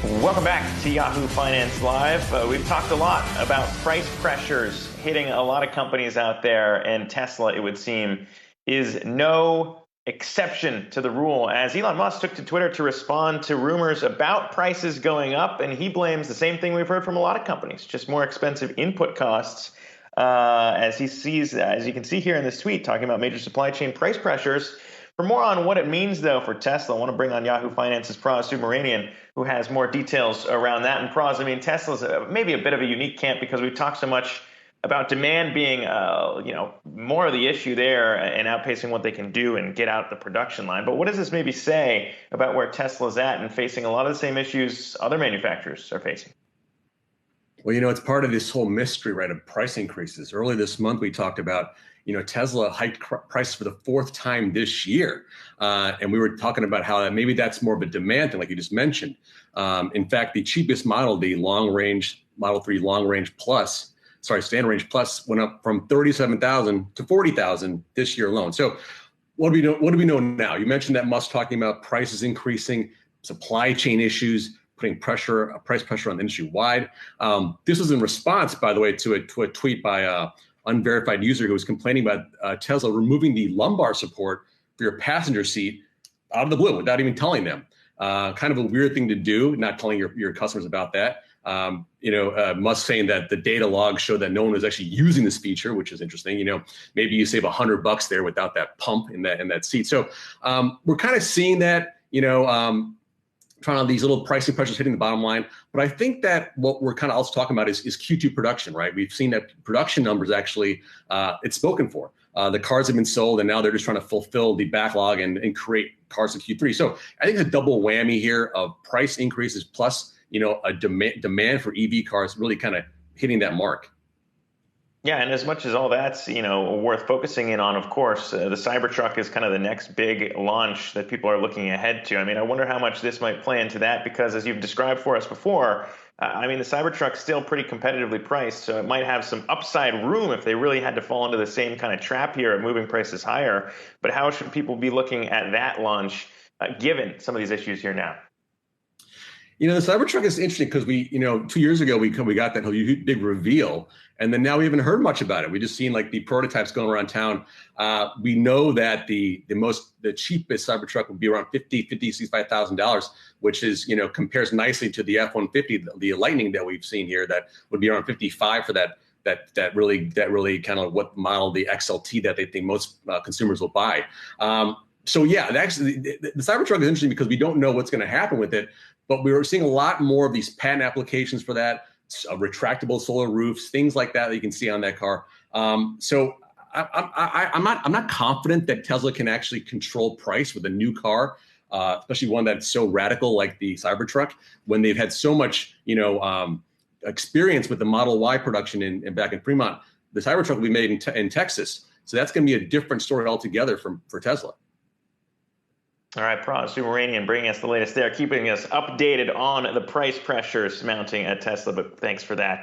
Welcome back to Yahoo Finance Live. We've talked a lot about price pressures hitting a lot of companies out there, and Tesla, it would seem, is no exception to the rule, as Elon Musk took to Twitter to respond to rumors about prices going up, and he blames the same thing we've heard from a lot of companies, just more expensive input costs, as he sees, as you can see here in this tweet, talking about major supply chain price pressures. For more on what it means, though, for Tesla, I want to bring on Yahoo Finance's Pras Subramanian, who has more details around that. And Pras, I mean, Tesla's maybe a bit of a unique camp because we've talked so much about demand being, more of the issue there and outpacing what they can do and get out the production line. But what does this maybe say about where Tesla's at and facing a lot of the same issues other manufacturers are facing? Well, it's part of this whole mystery, right, of price increases. Earlier this month, we talked about, Tesla hiked prices for the fourth time this year. And we were talking about how maybe that's more of a demand thing, like you just mentioned. In fact, the cheapest model, the long-range Model 3 long-range plus, standard range plus, went up from $37,000 to $40,000 this year alone. So what do we know now? You mentioned that Musk talking about prices increasing, supply chain issues, putting price pressure on the industry wide. This was in response, by the way, to a tweet by a unverified user who was complaining about Tesla removing the lumbar support for your passenger seat out of the blue without even telling them. Kind of a weird thing to do, not telling your customers about that. Musk saying that the data logs show that no one was actually using this feature, which is interesting. Maybe you save $100 there without that pump in that seat. So we're kind of seeing that, trying on these little pricing pressures hitting the bottom line. But I think that what we're kind of also talking about is Q2 production, right? We've seen that production numbers actually, it's spoken for. The cars have been sold, and now they're just trying to fulfill the backlog and create cars in Q3. So I think it's a double whammy here of price increases plus, a demand for EV cars really kind of hitting that mark. Yeah, and as much as all that's, worth focusing in on, of course, the Cybertruck is kind of the next big launch that people are looking ahead to. I mean, I wonder how much this might play into that because, as you've described for us before, the Cybertruck's still pretty competitively priced, so it might have some upside room if they really had to fall into the same kind of trap here of moving prices higher. But how should people be looking at that launch, given some of these issues here now? The Cybertruck is interesting because 2 years ago, we got that whole big reveal, and then now we haven't heard much about it. We just seen like the prototypes going around town. We know that the cheapest Cybertruck would be around $65,000, which is, compares nicely to the F-150, the Lightning that we've seen here, that would be around 55 for that really kind of what model, the XLT, that they think most consumers will buy. So yeah, actually, the Cybertruck is interesting because we don't know what's going to happen with it. But we were seeing a lot more of these patent applications for that, retractable solar roofs, things like that you can see on that car. So I'm not confident that Tesla can actually control price with a new car, especially one that's so radical like the Cybertruck, when they've had so much experience with the Model Y production back in Fremont. The Cybertruck will be made in Texas, so that's going to be a different story altogether for Tesla. All right, Pras Subramanian bringing us the latest there, keeping us updated on the price pressures mounting at Tesla, but thanks for that.